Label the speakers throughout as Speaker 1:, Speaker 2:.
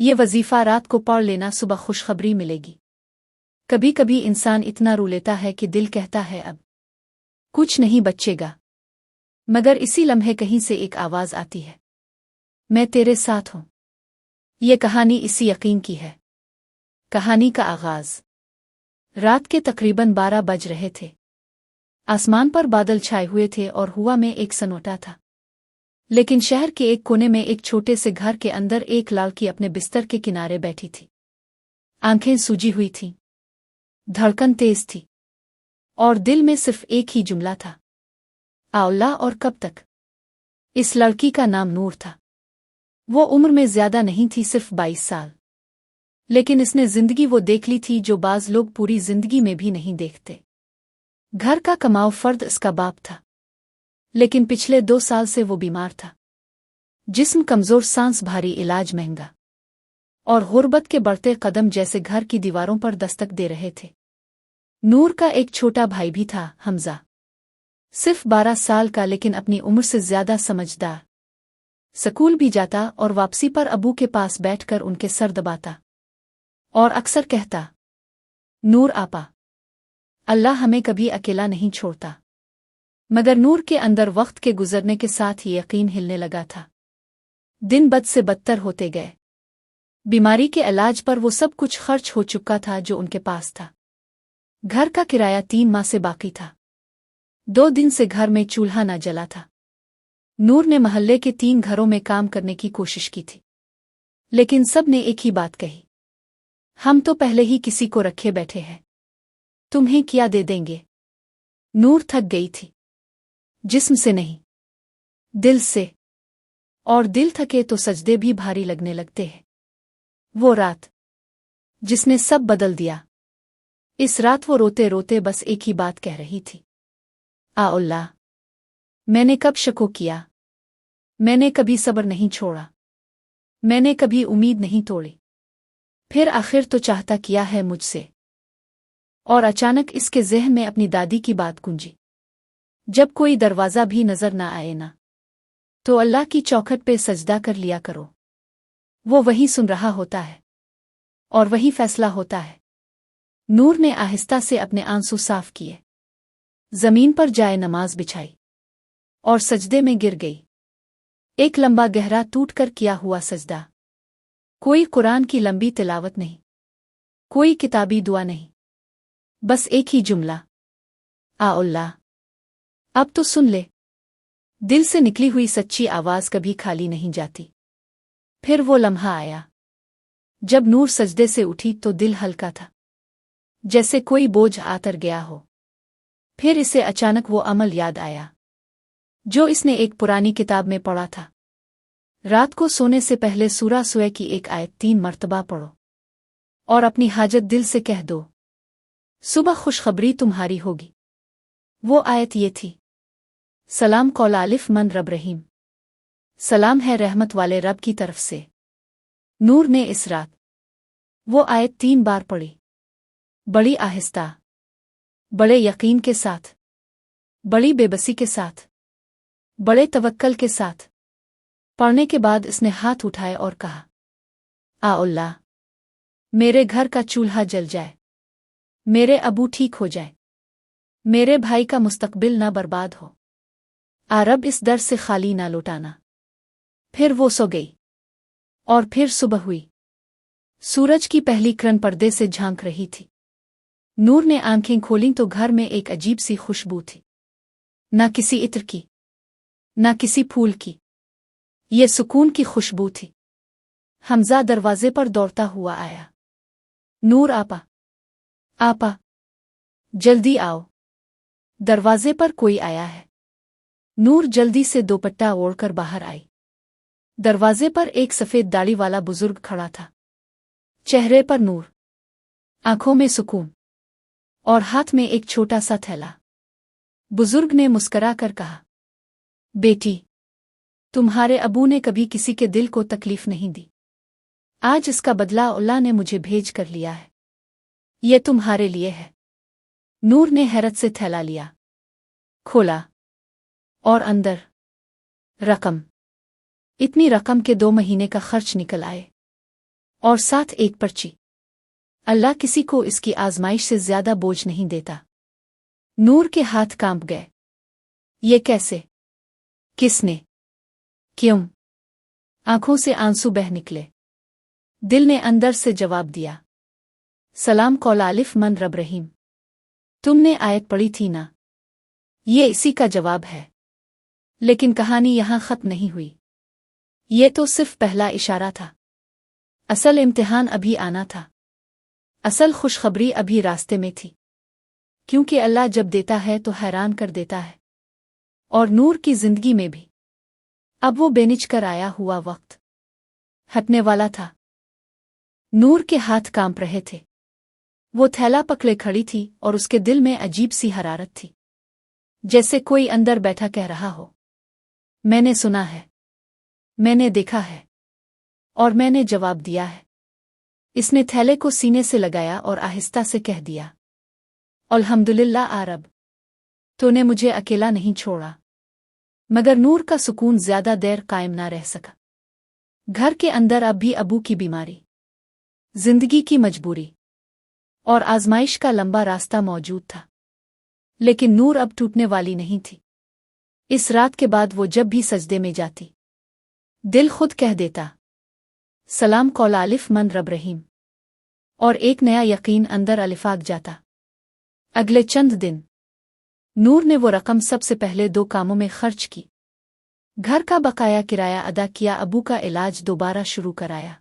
Speaker 1: ये वजीफा रात को पढ़ लेना, सुबह खुशखबरी मिलेगी। कभी कभी इंसान इतना रो लेता है कि दिल कहता है अब कुछ नहीं बचेगा, मगर इसी लम्हे कहीं से एक आवाज आती है, मैं तेरे साथ हूं। ये कहानी इसी यकीन की है। कहानी का आगाज रात के तकरीबन 12 बज रहे थे। आसमान पर बादल छाए हुए थे और हवा में एक सन्नाटा था। लेकिन शहर के एक कोने में एक छोटे से घर के अंदर एक लड़की अपने बिस्तर के किनारे बैठी थी। आंखें सूजी हुई थीं, धड़कन तेज थी और दिल में सिर्फ एक ही जुमला था, अल्लाह, और कब तक। इस लड़की का नाम नूर था। वो उम्र में ज्यादा नहीं थी, सिर्फ 22 साल, लेकिन इसने जिंदगी वो देख ली थी जो बाज लोग पूरी जिंदगी में भी नहीं देखते। घर का कमाऊ फर्द इसका बाप था, लेकिन पिछले 2 साल से वो बीमार था। जिस्म कमजोर, सांस भारी, इलाज महंगा, और गुर्बत के बढ़ते कदम जैसे घर की दीवारों पर दस्तक दे रहे थे। नूर का एक छोटा भाई भी था, हमजा, सिर्फ 12 साल का, लेकिन अपनी उम्र से ज्यादा समझदार। स्कूल भी जाता और वापसी पर अबू के पास बैठकर उनके सर दबाता और अक्सर कहता, नूर आपा, अल्लाह हमें कभी अकेला नहीं छोड़ता। मगर नूर के अंदर वक्त के गुजरने के साथ ही यकीन हिलने लगा था। दिन बद से बदतर होते गए। बीमारी के इलाज पर वो सब कुछ खर्च हो चुका था जो उनके पास था। घर का किराया 3 माह से बाकी था। 2 दिन से घर में चूल्हा न जला था। नूर ने मोहल्ले के 3 घरों में काम करने की कोशिश की थी, लेकिन सब ने एक ही बात कही, हम तो पहले ही किसी को रखे बैठे हैं, तुम्हें क्या दे देंगे। नूर थक गई थी, जिस्म से नहीं, दिल से, और दिल थके तो सजदे भी भारी लगने लगते हैं। वो रात जिसने सब बदल दिया। इस रात वो रोते रोते बस एक ही बात कह रही थी, अल्लाह, मैंने कब शको किया, मैंने कभी सब्र नहीं छोड़ा, मैंने कभी उम्मीद नहीं तोड़ी, फिर आखिर तो चाहता किया है मुझसे। और अचानक इसके ज़हन में अपनी दादी की बात गूंजी, जब कोई दरवाज़ा भी नजर ना आए ना, तो अल्लाह की चौखट पे सजदा कर लिया करो। वो वही सुन रहा होता है और वही फैसला होता है। नूर ने आहिस्ता से अपने आंसू साफ किए, जमीन पर जाए नमाज बिछाई और सजदे में गिर गई। एक लंबा गहरा टूटकर किया हुआ सजदा। कोई कुरान की लंबी तिलावत नहीं, कोई किताबी दुआ नहीं, बस एक ही जुमला, अल्लाह, अब तो सुन ले। दिल से निकली हुई सच्ची आवाज कभी खाली नहीं जाती। फिर वो लम्हा आया जब नूर सजदे से उठी तो दिल हल्का था, जैसे कोई बोझ आतर गया हो। फिर इसे अचानक वो अमल याद आया जो इसने एक पुरानी किताब में पढ़ा था। रात को सोने से पहले सूरा सुए की एक आयत 3 मर्तबा पढ़ो और अपनी हाजत दिल से कह दो, सुबह खुशखबरी तुम्हारी होगी। वो आयत ये थी, सलाम कौल आलिफ मन रब रहीम, सलाम है रहमत वाले रब की तरफ से। नूर ने इस रात वो आयत 3 बार पढ़ी, बड़ी आहिस्ता, बड़े यकीन के साथ, बड़ी बेबसी के साथ, बड़े तवक्कल के साथ। पढ़ने के बाद इसने हाथ उठाए और कहा, अल्लाह, मेरे घर का चूल्हा जल जाए, मेरे अबू ठीक हो जाए, मेरे भाई का मुस्तकबिल ना बर्बाद हो, रब इस दर से खाली ना लौटाना। फिर वो सो गई और फिर सुबह हुई। सूरज की पहली किरण पर्दे से झांक रही थी। नूर ने आंखें खोलीं तो घर में एक अजीब सी खुशबू थी, ना किसी इत्र की, ना किसी फूल की, ये सुकून की खुशबू थी। हमजा दरवाजे पर दौड़ता हुआ आया, नूर आपा, आपा, जल्दी आओ, दरवाजे पर कोई आया है। नूर जल्दी से दोपट्टा ओढ़कर बाहर आई। दरवाजे पर एक सफेद दाढ़ी वाला बुजुर्ग खड़ा था, चेहरे पर नूर, आंखों में सुकून और हाथ में एक छोटा सा थैला। बुजुर्ग ने मुस्करा कर कहा, बेटी, तुम्हारे अबू ने कभी किसी के दिल को तकलीफ नहीं दी। आज इसका बदला अल्लाह ने मुझे भेज कर लिया है। ये तुम्हारे लिए है। नूर ने हैरत से थैला लिया, खोला और अंदर रकम, इतनी रकम के 2 महीने का खर्च निकल आए। और साथ एक पर्ची। अल्लाह किसी को इसकी आजमाइश से ज्यादा बोझ नहीं देता। नूर के हाथ कांप गए। ये कैसे? किसने? क्यों? आंखों से आंसू बह निकले। दिल ने अंदर से जवाब दिया, सलाम कौल आलिफ मन रब रहीम। तुमने आयत पढ़ी थी ना? ये इसी का जवाब है। लेकिन कहानी यहां खत्म नहीं हुई। ये तो सिर्फ पहला इशारा था। असल इम्तिहान अभी आना था। असल खुशखबरी अभी रास्ते में थी। क्योंकि अल्लाह जब देता है तो हैरान कर देता है। और नूर की जिंदगी में भी। अब वो बेनिच कर आया हुआ वक्त हटने वाला था। नूर के हाथ कांप रहे थे। वो थैला पकड़े खड़ी थी और उसके दिल में अजीब सी हरारत थी। जैसे कोई अंदर बैठा कह रहा हो, मैंने सुना है, मैंने देखा है, और मैंने जवाब दिया है। इसने थैले को सीने से लगाया और आहिस्ता से कह दिया, अल्हम्दुलिल्लाह आरब, तूने मुझे अकेला नहीं छोड़ा। मगर नूर का सुकून ज्यादा देर कायम ना रह सका। घर के अंदर अब भी अबू की बीमारी, जिंदगी की मजबूरी और आजमाइश का लंबा रास्ता मौजूद था। लेकिन नूर अब टूटने वाली नहीं थी। इस रात के बाद वो जब भी सजदे में जाती, दिल खुद कह देता, सलाम कौल आलिफ मन रब रहीम, और एक नया यकीन अंदर अलिफाक जाता। अगले चंद दिन नूर ने वो रकम सबसे पहले 2 कामों में खर्च की। घर का बकाया किराया अदा किया, अबू का इलाज दोबारा शुरू कराया,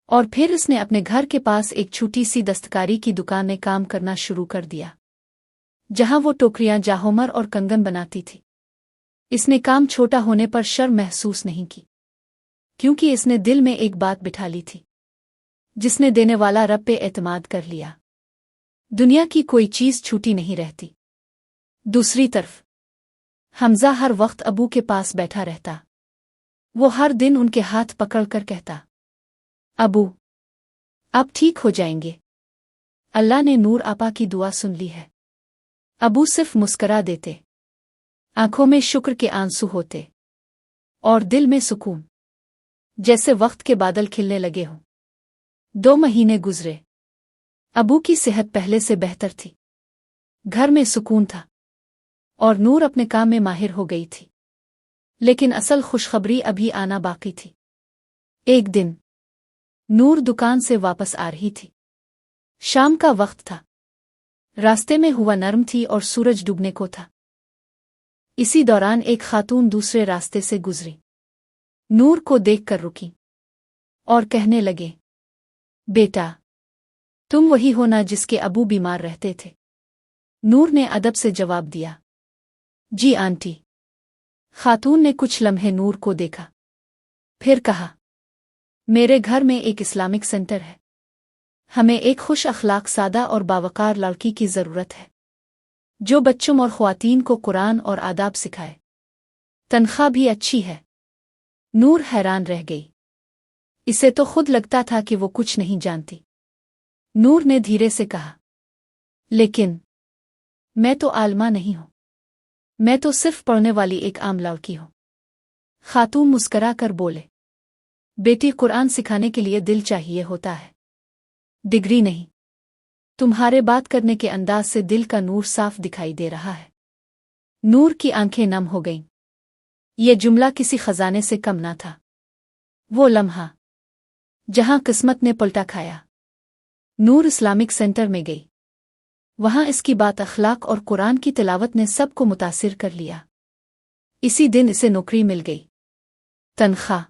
Speaker 1: और फिर इसने अपने घर के पास एक छोटी सी दस्तकारी की दुकान में काम करना शुरू कर दिया, जहां वो टोकरियां, जाहोमर और कंगन बनाती थी। इसने काम छोटा होने पर शर्म महसूस नहीं की, क्योंकि इसने दिल में एक बात बिठा ली थी, जिसने देने वाला रब पे एतमाद कर लिया। दुनिया की कोई चीज छूटी नहीं रहती। दूसरी तरफ हमजा हर वक्त अबू के पास बैठा रहता। वो हर दिन उनके हाथ पकड़कर कहता, अबू, अब ठीक हो जाएंगे। अल्लाह ने नूर आपा की दुआ सुन ली है। अबू सिर्फ मुस्करा देते, आंखों में शुक्र के आंसू होते और दिल में सुकून, जैसे वक्त के बादल खिलने लगे हों। 2 महीने गुजरे। अबू की सेहत पहले से बेहतर थी। घर में सुकून था और नूर अपने काम में माहिर हो गई थी। लेकिन असल खुशखबरी अभी आना बाकी थी। एक दिन नूर दुकान से वापस आ रही थी। शाम का वक्त था। रास्ते में हवा नरम थी और सूरज डूबने को था। इसी दौरान एक खातून दूसरे रास्ते से गुजरी। नूर को देखकर रुकी और कहने लगे, बेटा, तुम वही हो ना जिसके अबू बीमार रहते थे? नूर ने अदब से जवाब दिया, जी आंटी। खातून ने कुछ लम्हे नूर को देखा, फिर कहा, मेरे घर में एक इस्लामिक सेंटर है। हमें एक खुश अखलाक, सादा और बावकार लड़की की जरूरत है, जो बच्चों और ख्वातीन को कुरान और आदाब सिखाए। तनख्वाह भी अच्छी है। नूर हैरान रह गई। इसे तो खुद लगता था कि वो कुछ नहीं जानती। नूर ने धीरे से कहा, लेकिन मैं तो आलमा नहीं हूं। मैं तो सिर्फ पढ़ने वाली एक आम लड़की हूं। खातून मुस्करा कर बोले, बेटी, कुरान सिखाने के लिए दिल चाहिए होता है, डिग्री नहीं। तुम्हारे बात करने के अंदाज से दिल का नूर साफ दिखाई दे रहा है। नूर की आंखें नम हो गईं। ये जुमला किसी खजाने से कम ना था। वो लम्हा जहां किस्मत ने पलटा खाया। नूर इस्लामिक सेंटर में गई। वहां इसकी बात, अखलाक और कुरान की तिलावत ने सबको मुतासिर कर लिया। इसी दिन इसे नौकरी मिल गई। तनख्वाह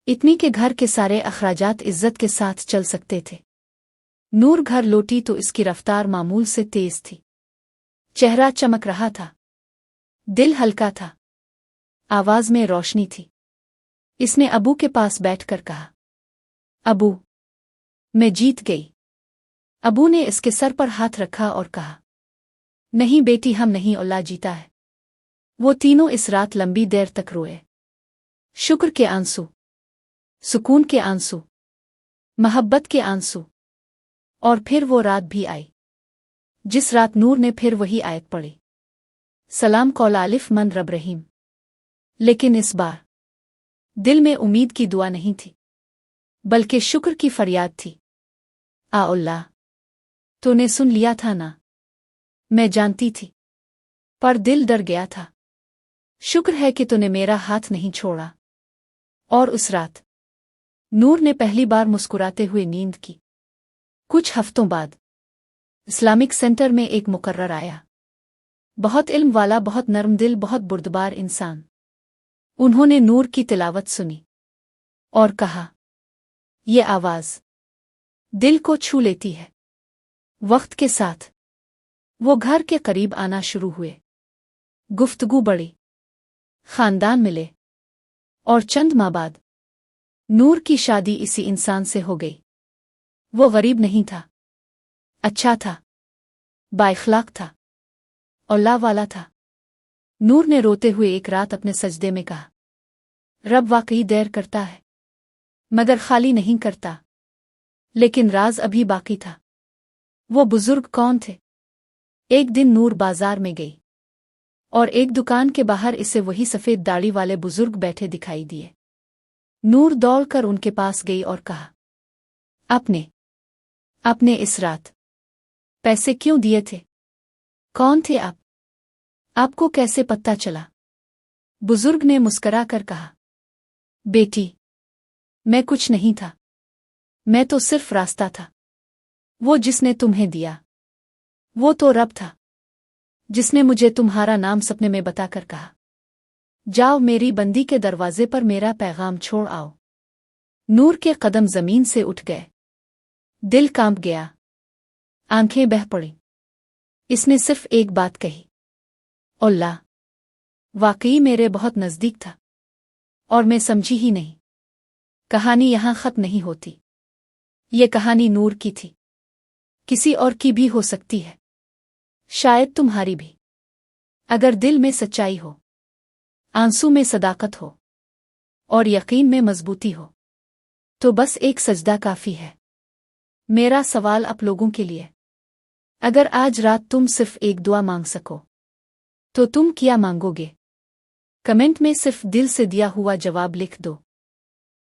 Speaker 1: इतनी के घर के सारे अखराजात इज्जत के साथ चल सकते थे। नूर घर लौटी तो इसकी रफ्तार मामूल से तेज थी। चेहरा चमक रहा था, दिल हल्का था, आवाज में रोशनी थी। इसने अबू के पास बैठकर कहा, अबू, मैं जीत गई। अबू ने इसके सर पर हाथ रखा और कहा, नहीं बेटी, हम नहीं, अल्लाह जीता है। वो तीनों इस रात लंबी देर तक रोए। शुक्र के आंसू, सुकून के आंसू, मोहब्बत के आंसू। और फिर वो रात भी आई, जिस रात नूर ने फिर वही आयत पढ़ी, सलाम कौल आलिफ मन रब रहीम। लेकिन इस बार दिल में उम्मीद की दुआ नहीं थी, बल्कि शुक्र की फरियाद थी। आ अल्लाह, तूने सुन लिया था ना? मैं जानती थी, पर दिल डर गया था। शुक्र है कि तूने मेरा हाथ नहीं छोड़ा। और उस रात नूर ने पहली बार मुस्कुराते हुए नींद की। कुछ हफ्तों बाद इस्लामिक सेंटर में एक मुकर्रर आया। बहुत इल्म वाला, बहुत नर्म दिल, बहुत बुर्दबार इंसान। उन्होंने नूर की तिलावत सुनी और कहा, ये आवाज़ दिल को छू लेती है। वक्त के साथ वो घर के करीब आना शुरू हुए। गुफ्तगू बढ़ी, खानदान मिले, और चंद माह बाद नूर की शादी इसी इंसान से हो गई। वो गरीब नहीं था, अच्छा था, बाइखलाक था, औला वाला था। नूर ने रोते हुए एक रात अपने सजदे में कहा, रब वाकई देर करता है, मगर खाली नहीं करता। लेकिन राज अभी बाकी था। वो बुजुर्ग कौन थे? एक दिन नूर बाजार में गई और एक दुकान के बाहर इसे वही सफ़ेद दाढ़ी वाले बुजुर्ग बैठे दिखाई दिए। नूर दौड़कर उनके पास गई और कहा, आपने इस रात पैसे क्यों दिए थे? कौन थे आप? आपको कैसे पता चला? बुजुर्ग ने मुस्करा कर कहा, बेटी, मैं कुछ नहीं था, मैं तो सिर्फ रास्ता था। वो जिसने तुम्हें दिया, वो तो रब था, जिसने मुझे तुम्हारा नाम सपने में बताकर कहा, जाओ मेरी बंदी के दरवाजे पर मेरा पैगाम छोड़ आओ। नूर के कदम जमीन से उठ गए, दिल कांप गया, आंखें बह पड़ी। इसने सिर्फ एक बात कही, अल्लाह वाकई मेरे बहुत नजदीक था और मैं समझी ही नहीं। कहानी यहां खत्म नहीं होती। ये कहानी नूर की थी, किसी और की भी हो सकती है, शायद तुम्हारी भी। अगर दिल में सच्चाई हो, आंसू में सदाकत हो और यकीन में मजबूती हो, तो बस एक सजदा काफी है। मेरा सवाल आप लोगों के लिए, अगर आज रात तुम सिर्फ एक दुआ मांग सको, तो तुम क्या मांगोगे? कमेंट में सिर्फ दिल से दिया हुआ जवाब लिख दो।